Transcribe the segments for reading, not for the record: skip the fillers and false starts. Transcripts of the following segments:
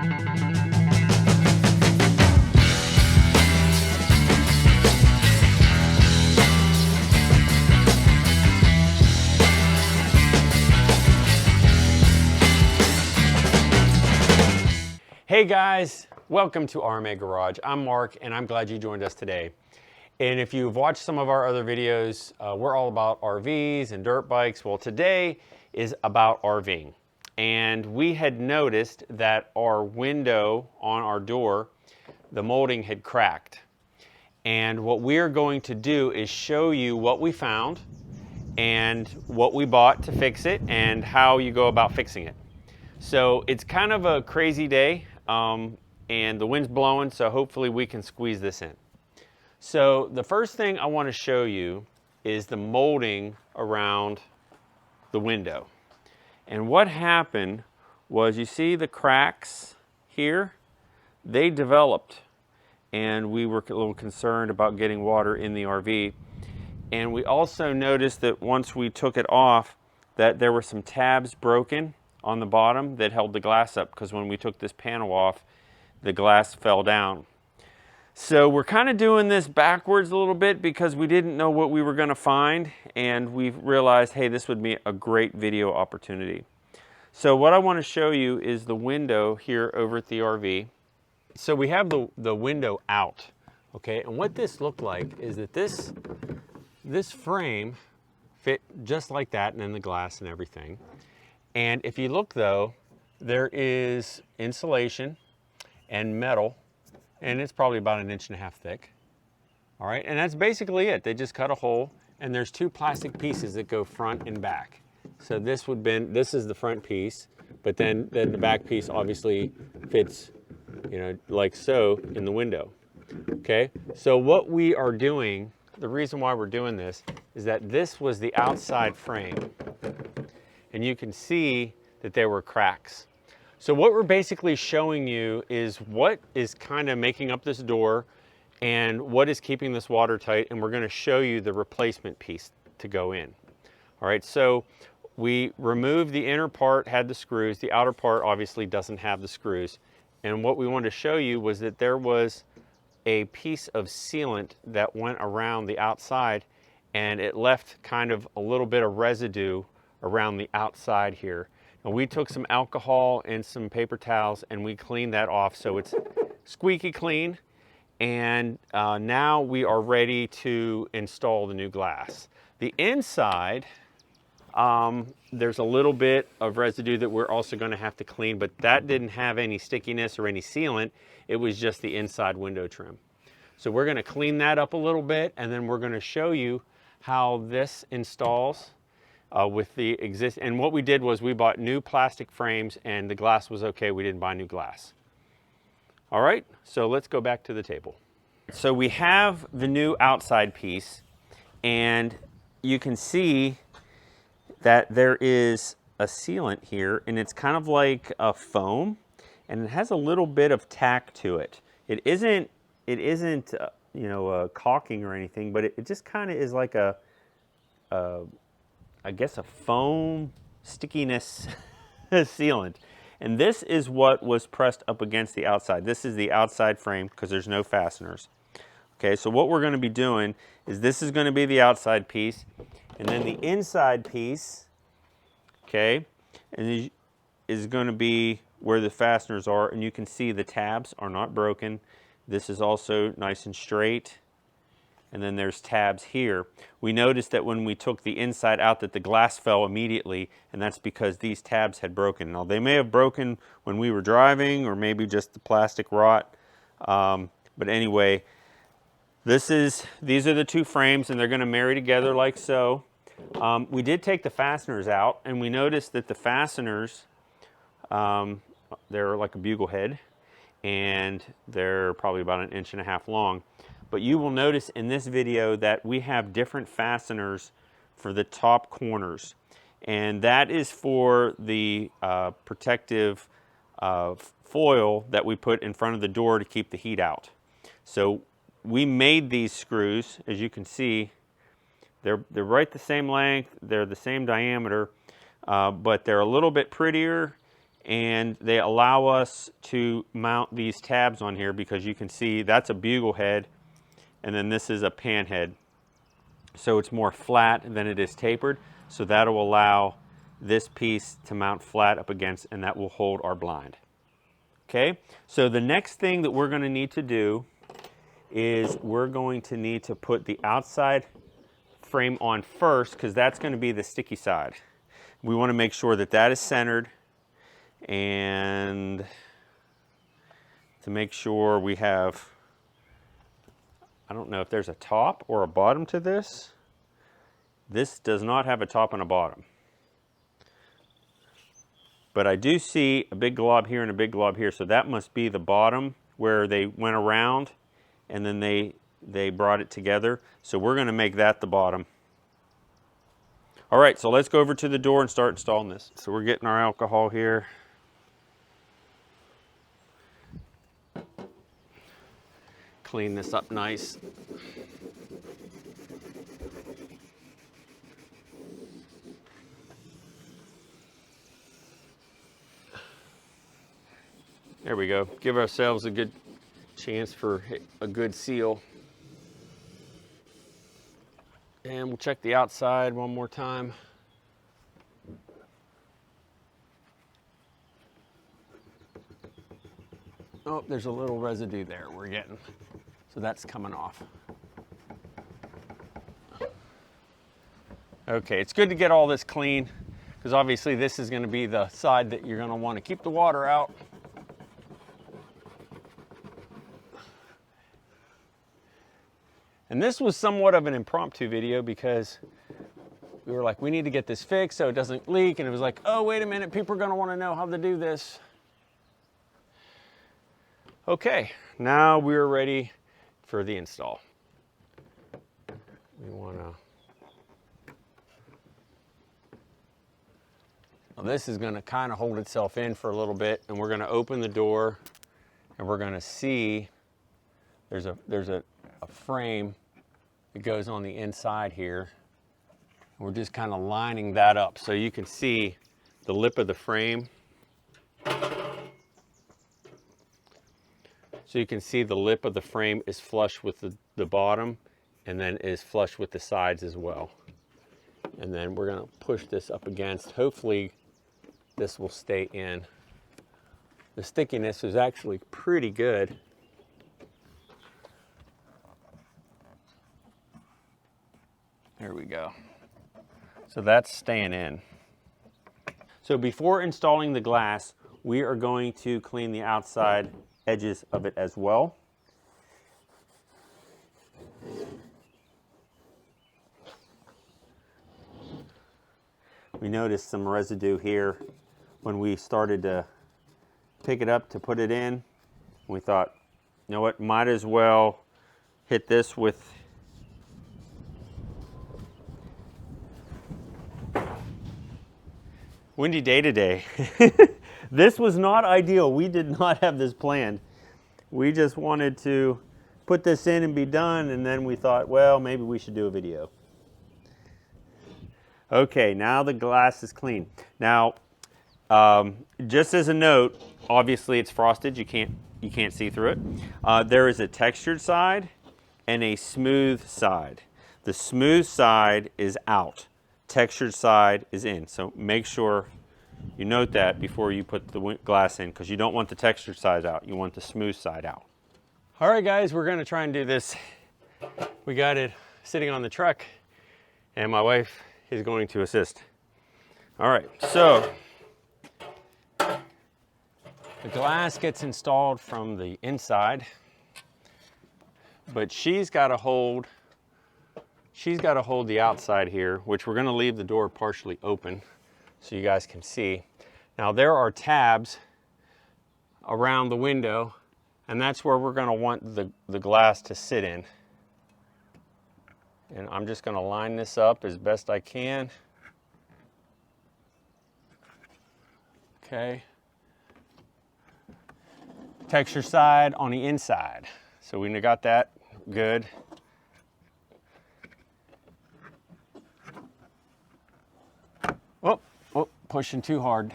Hey guys, welcome to RMA Garage. I'm Mark and I'm glad you joined us today. And if you've watched some of our other videos, we're all about RVs and dirt bikes. Well, today is about RVing. And we had noticed that our window on our door, the molding had cracked. And what we're going to do is show you what we found and what we bought to fix it and how you go about fixing it. So it's kind of a crazy day. And the wind's blowing, so hopefully we can squeeze this in. So the first thing I want to show you is the molding around the window. And what happened was, you see the cracks here? They developed, and we were a little concerned about getting water in the RV. And we also noticed that once we took it off, that there were some tabs broken on the bottom that held the glass up, because when we took this panel off, the glass fell down. So we're kind of doing this backwards a little bit because we didn't know what we were going to find, and we realized, hey, this would be a great video opportunity. So what I want to show you is the window here over at the RV. So we have the window out, okay, and what this looked like is that this frame fit just like that, and then the glass and everything. And if you look though, there is insulation and metal, and it's probably about 1.5 inches thick. All right, and that's basically it. They just cut a hole, and there's 2 plastic pieces that go front and back. So this is the front piece, but then the back piece obviously fits, you know, like so in the window. Okay, so what we are doing, the reason why we're doing this is that this was the outside frame. And you can see that there were cracks. So what we're basically showing you is what is kind of making up this door and what is keeping this watertight, and we're going to show you the replacement piece to go in. All right, so we removed the inner part, had the screws. The outer part obviously doesn't have the screws. And what we wanted to show you was that there was a piece of sealant that went around the outside, and it left kind of a little bit of residue around the outside here. And we took some alcohol and some paper towels and we cleaned that off so it's squeaky clean. And now we are ready to install the new glass. The inside, there's a little bit of residue that we're also going to have to clean, but that didn't have any stickiness or any sealant. It was just the inside window trim. So we're going to clean that up a little bit, and then we're going to show you how this installs with the and what we did was we bought new plastic frames, and the glass was okay. We didn't buy new glass. All right, so let's go back to the table. So we have the new outside piece, and you can see that there is a sealant here, and it's kind of like a foam, and it has a little bit of tack to it. It isn't you know, caulking or anything, but it just kind of is like I guess a foam stickiness sealant. And this is what was pressed up against the outside. This is the outside frame because there's no fasteners. Okay, so what we're going to be doing is this is going to be the outside piece, and then the inside piece, okay, and is going to be where the fasteners are, and you can see the tabs are not broken. This is also nice and straight. And then there's tabs here. We noticed that when we took the inside out that the glass fell immediately, and that's because these tabs had broken. Now they may have broken when we were driving, or maybe just the plastic rot. But anyway, these are the 2 frames, and they're going to marry together like so. We did take the fasteners out, and we noticed that the fasteners, they're like a bugle head, and they're probably about 1.5 inches long. But you will notice in this video that we have different fasteners for the top corners. And that is for the protective foil that we put in front of the door to keep the heat out. So we made these screws, as you can see. They're right the same length, they're the same diameter, but they're a little bit prettier, and they allow us to mount these tabs on here because you can see that's a bugle head, and then this is a pan head. So it's more flat than it is tapered, so that'll allow this piece to mount flat up against, and that will hold our blind. Okay, so the next thing that we're going to need to do is we're going to need to put the outside frame on first, because that's going to be the sticky side. We want to make sure that that is centered, and to make sure we have, I don't know if there's a top or a bottom to this. This does not have a top and a bottom. But I do see a big glob here and a big glob here, so that must be the bottom where they went around and then they brought it together. So we're going to make that the bottom. All right, so let's go over to the door and start installing this. So we're getting our alcohol here. Clean this up nice. There we go. Give ourselves a good chance for a good seal. And we'll check the outside one more time. Oh, there's a little residue there we're getting. So that's coming off. Okay, it's good to get all this clean, because obviously this is going to be the side that you're going to want to keep the water out. And this was somewhat of an impromptu video because we were like, we need to get this fixed so it doesn't leak. And it was like, oh, wait a minute, people are going to want to know how to do this. Okay, now we're ready for the install. We want to... Well, this is going to kind of hold itself in for a little bit, and we're going to open the door, and we're going to see there's a frame that goes on the inside here. We're just kind of lining that up so you can see the lip of the frame. So you can see the lip of the frame is flush with the bottom, and then is flush with the sides as well. And then we're going to push this up against. Hopefully this will stay in. The stickiness is actually pretty good. There we go. So that's staying in. So before installing the glass, we are going to clean the outside edges of it as well. We noticed some residue here when we started to pick it up to put it in. We thought, you know what, might as well hit this with windy day today. This was not ideal. We did not have this planned. We just wanted to put this in and be done, and then we thought, well, maybe we should do a video. Okay, now the glass is clean. Now, just as a note, obviously it's frosted. You can't see through it. There is a textured side and a smooth side. The smooth side is out. Textured side is in. So make sure you note that before you put the glass in, because you don't want the textured side out. You want the smooth side out. All right, guys, we're going to try and do this. We got it sitting on the truck, and my wife is going to assist. All right, so the glass gets installed from the inside, but she's got to hold the outside here, which we're going to leave the door partially open so you guys can see. Now there are tabs around the window, and that's where we're going to want the glass to sit in. And I'm just going to line this up as best I can. Okay. Texture side on the inside. So we got that good. Oh, pushing too hard.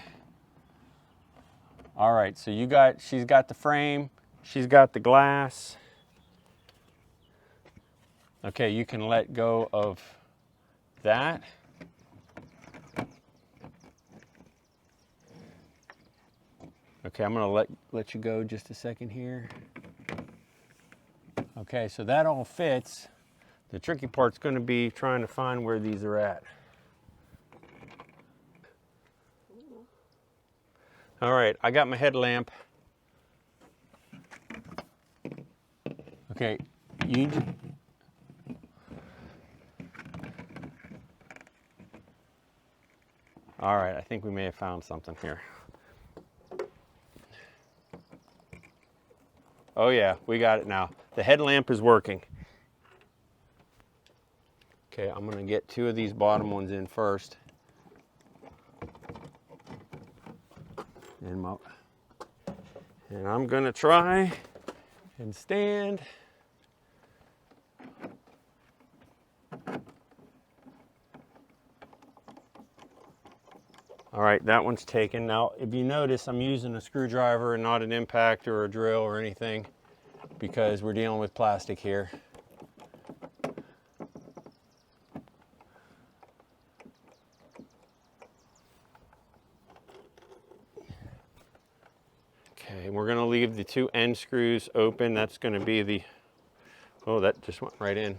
All right, so she's got the frame, she's got the glass. Okay, you can let go of that. Okay, I'm gonna let you go just a second here. Okay, so that all fits. The tricky part's gonna be trying to find where these are at. All right, I got my headlamp. Okay, all right, I think we may have found something here. Oh yeah, we got it now. The headlamp is working. Okay, I'm gonna get 2 of these bottom ones in first. And I'm gonna try and stand. All right, that one's taken. Now, if you notice, I'm using a screwdriver and not an impact or a drill or anything because we're dealing with plastic here. Okay, we're gonna leave the 2 end screws open. That's gonna be the, oh, that just went right in.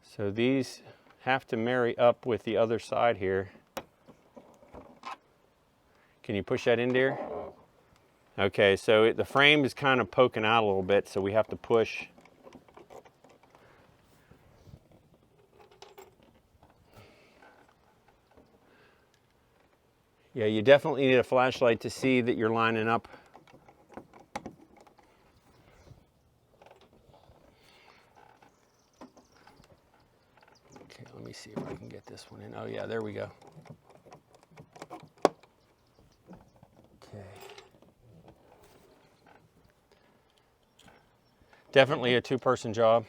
So these have to marry up with the other side here. Can you push that in there? Okay, so the frame is kind of poking out a little bit, so we have to push. Yeah, you definitely need a flashlight to see that you're lining up. Okay, let me see if I can get this one in. Oh yeah, there we go. Okay. Definitely a 2-person job.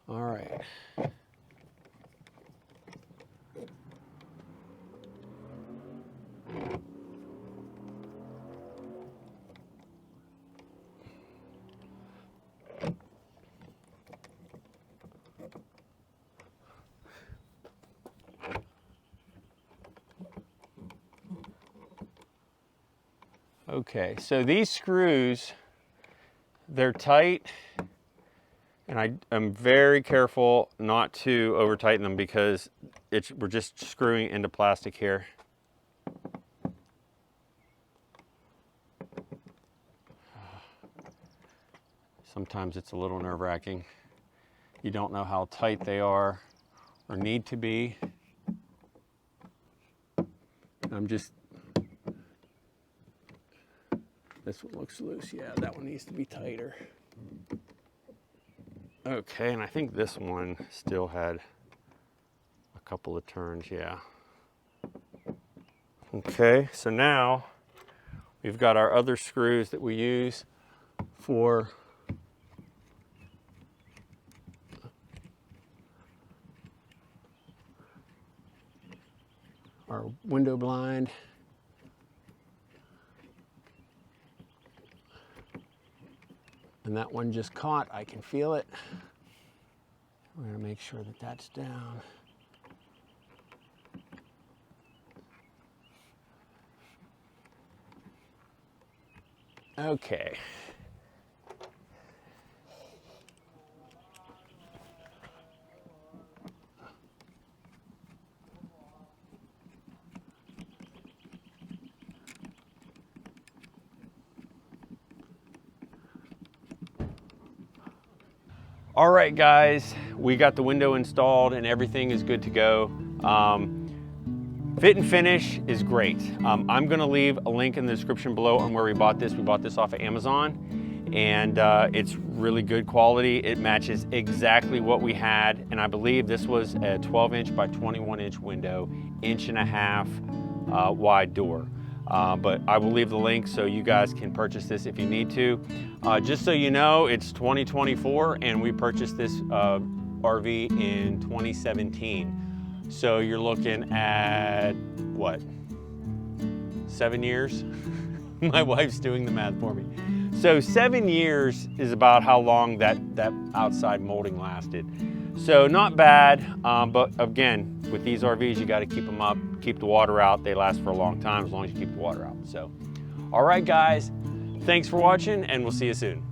All right. Okay, so these screws, they're tight, and I'm very careful not to over tighten them because we're just screwing into plastic here. Sometimes it's a little nerve-wracking. You don't know how tight they are or need to be. This one looks loose. Yeah, that one needs to be tighter. Okay, and I think this one still had a couple of turns, yeah. Okay, so now we've got our other screws that we use for our window blind. And that one just caught, I can feel it. We're gonna make sure that that's down. Okay. All right, guys, we got the window installed and everything is good to go. Fit and finish is great. I'm gonna leave a link in the description below on where we bought this. We bought this off of Amazon, and it's really good quality. It matches exactly what we had, and I believe this was a 12-inch by 21-inch window, 1.5 inch wide door. But I will leave the link so you guys can purchase this if you need to. Just so you know, it's 2024 and we purchased this RV in 2017. So you're looking at, what, 7 years? My wife's doing the math for me. So 7 years is about how long that outside molding lasted. So not bad, but again, with these RVs, you gotta keep them up, keep the water out. They last for a long time as long as you keep the water out. So, all right, guys, thanks for watching and we'll see you soon.